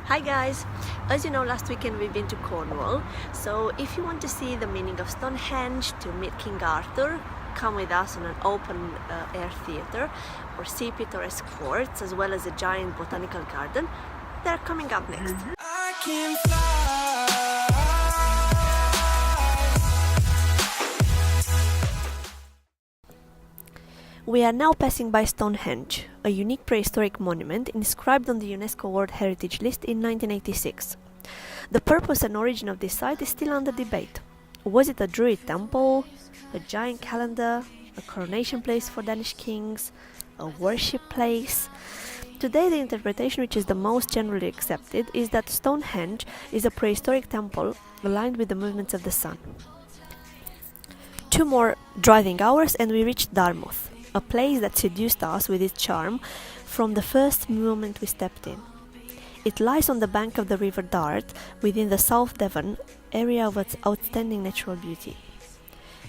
Hi guys! As you know, last weekend we've been to Cornwall, so if you want to see the meaning of Stonehenge, to meet King Arthur, come with us on an open air theatre or see picturesque forts as well as a giant botanical garden. They're coming up next. I can fly. We are now passing by Stonehenge, a unique prehistoric monument inscribed on the UNESCO World Heritage List in 1986. The purpose and origin of this site is still under debate. Was it a Druid temple, a giant calendar, a coronation place for Danish kings, a worship place? Today the interpretation which is the most generally accepted is that Stonehenge is a prehistoric temple aligned with the movements of the sun. 2 more driving hours and we reached Dartmouth, a place that seduced us with its charm from the first moment we stepped in. It lies on the bank of the River Dart within the South Devon area of its outstanding natural beauty.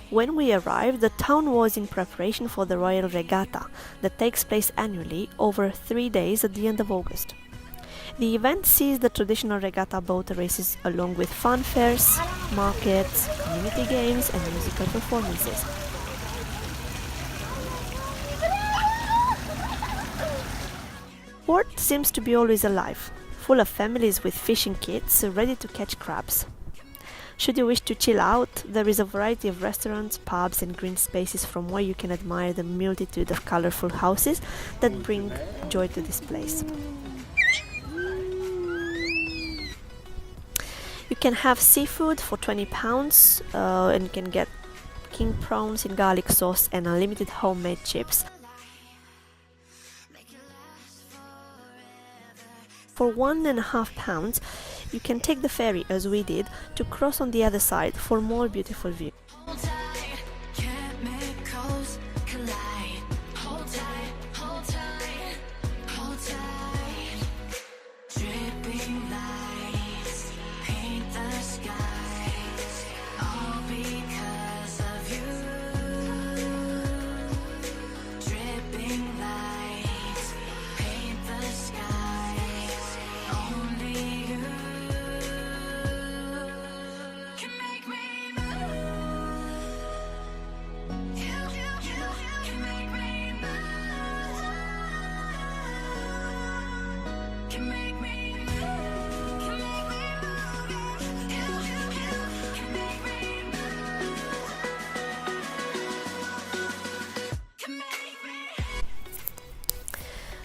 When we arrived, the town was in preparation for the Royal Regatta that takes place annually over 3 days at the end of August. The event sees the traditional regatta boat races along with fun fairs, markets, community games and musical performances. Port seems to be always alive, full of families with fishing kits ready to catch crabs. Should you wish to chill out, there is a variety of restaurants, pubs and green spaces from where you can admire the multitude of colorful houses that bring joy to this place. You can have seafood for £20 and you can get king prawns in garlic sauce and unlimited homemade chips. For £1.50, you can take the ferry, as we did, to cross on the other side for more beautiful view.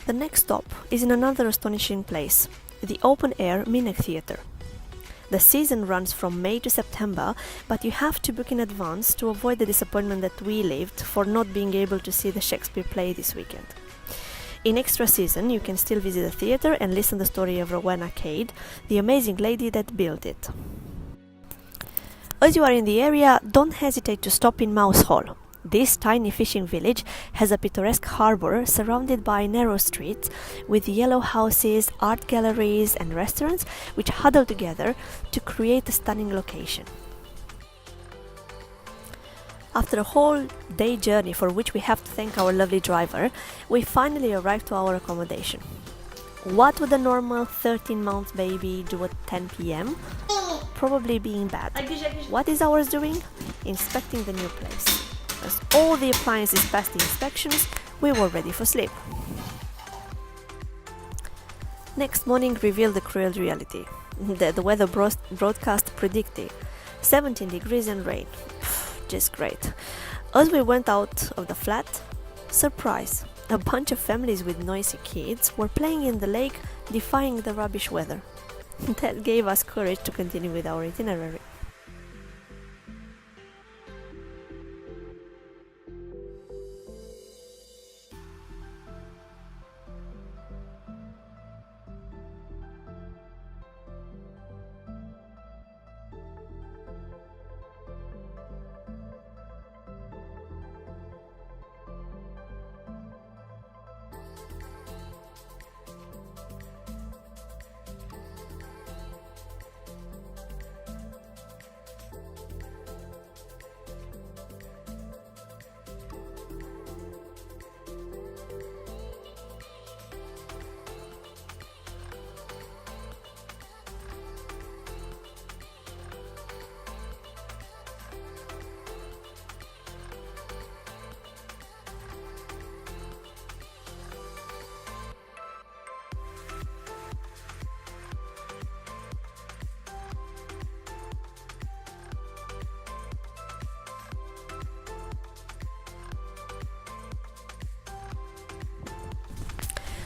The next stop is in another astonishing place, the open-air Minute Theatre. The season runs from May to September, but you have to book in advance to avoid the disappointment that we lived for not being able to see the Shakespeare play this weekend. In extra season, you can still visit the theatre and listen to the story of Rowena Cade, the amazing lady that built it. As you are in the area, don't hesitate to stop in Mouse Hall. This tiny fishing village has a picturesque harbour surrounded by narrow streets with yellow houses, art galleries and restaurants which huddle together to create a stunning location. After a whole day journey for which we have to thank our lovely driver, we finally arrived to our accommodation. What would a normal 13-month baby do at 10 p.m? Probably being bad. What is ours doing? Inspecting the new place. As all the appliances passed the inspections, we were ready for sleep. Next morning revealed the cruel reality. The weather broadcast predicted 17 degrees and rain. Just great. As we went out of the flat, surprise! A bunch of families with noisy kids were playing in the lake, defying the rubbish weather. That gave us courage to continue with our itinerary.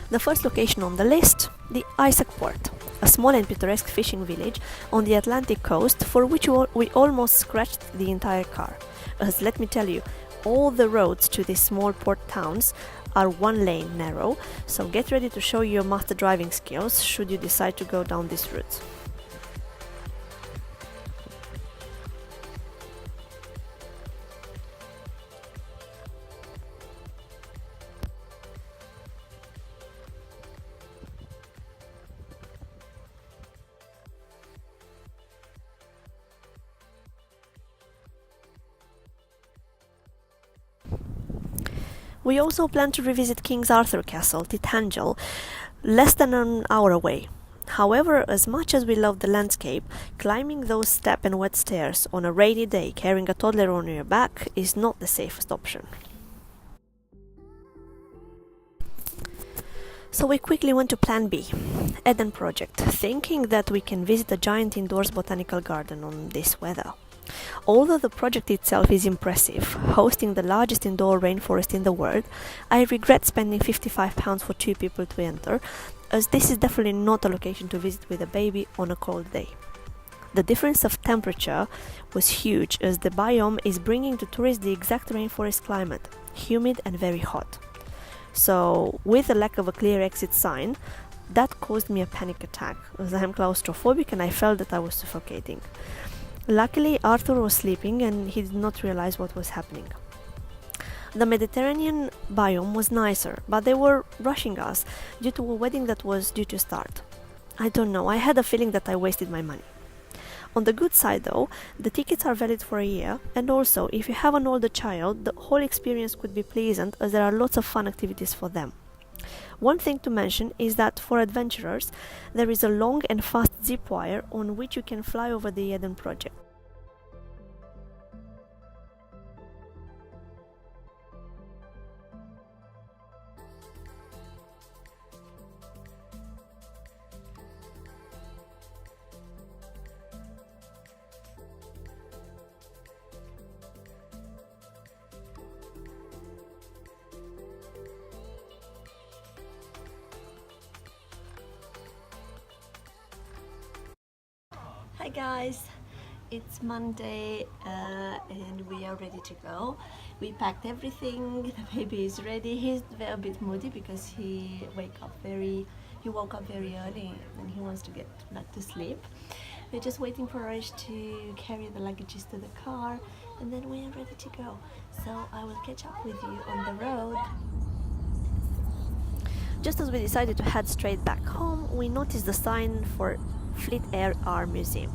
The first location on the list, the Isaac Port, a small and picturesque fishing village on the Atlantic coast for which we almost scratched the entire car. As let me tell you, all the roads to these small port towns are one lane narrow, so get ready to show your master driving skills should you decide to go down this route. We also plan to revisit King's Arthur Castle, Tithangel, less than an hour away. However, as much as we love the landscape, climbing those steep and wet stairs on a rainy day carrying a toddler on your back is not the safest option. So we quickly went to Plan B, Eden Project, thinking that we can visit a giant indoors botanical garden on this weather. Although the project itself is impressive, hosting the largest indoor rainforest in the world, I regret spending £55 for 2 people to enter, as this is definitely not a location to visit with a baby on a cold day. The difference of temperature was huge, as the biome is bringing to tourists the exact rainforest climate, humid and very hot. So, with the lack of a clear exit sign, that caused me a panic attack, as I am claustrophobic and I felt that I was suffocating. Luckily, Arthur was sleeping and he did not realize what was happening. The Mediterranean biome was nicer, but they were rushing us due to a wedding that was due to start. I don't know, I had a feeling that I wasted my money. On the good side though, the tickets are valid for a year, and also if you have an older child, the whole experience could be pleasant as there are lots of fun activities for them. One thing to mention is that for adventurers, there is a long and fast zip wire on which you can fly over the Eden project. Hi guys, it's Monday and we are ready to go. We packed everything, the baby is ready. He's a bit moody because he woke up very early and he wants to get back to sleep. We're just waiting for us to carry the luggages to the car and then we are ready to go. So I will catch up with you on the road. Just as we decided to head straight back home, we noticed the sign for Fleet Air Arm Museum,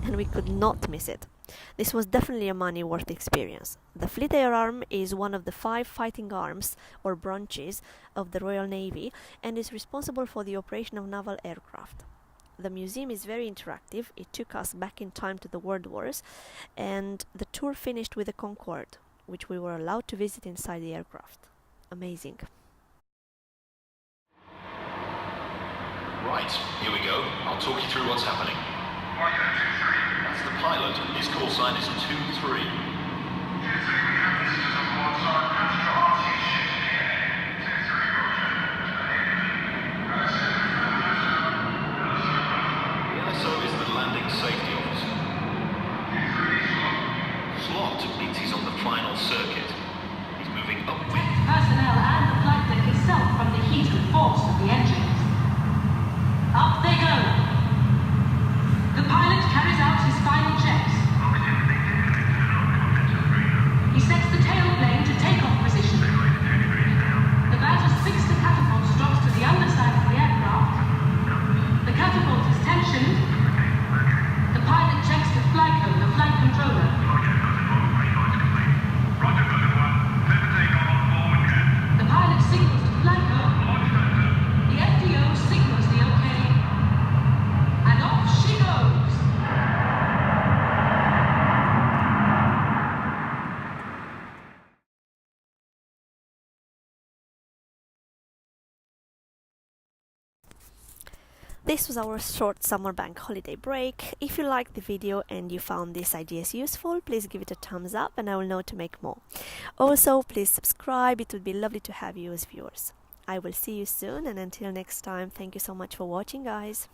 and we could not miss it. This was definitely a money-worth experience. The Fleet Air Arm is one of the 5 fighting arms or branches of the Royal Navy and is responsible for the operation of naval aircraft. The museum is very interactive. It took us back in time to the World Wars, and the tour finished with the Concorde, which we were allowed to visit inside the aircraft. Amazing. Right, here we go. I'll talk you through what's happening. That's the pilot. His call sign is 2-3. We have visitors on board our Astro RC ship here. 2-3, roger. The ISO is the landing safety officer. 2-3, Slot means he's on the final circuit. He's moving upwind. Personnel and the flight deck itself from the heat and force of the engines. Up they go. The pilot carries out his final checks. He sets the tail plane to takeoff position. The bat has fixed the catapult strokes to the underside of the aircraft. The catapult is tensioned. The pilot checks the flight code, the flight controller. The pilot signals to flight code. The FDO signals the OK. And off she goes! This was our short summer bank holiday break. If you liked the video and you found these ideas useful, please give it a thumbs up and I will know to make more. Also, please subscribe, it would be lovely to have you as viewers. I will see you soon, and until next time, thank you so much for watching, guys.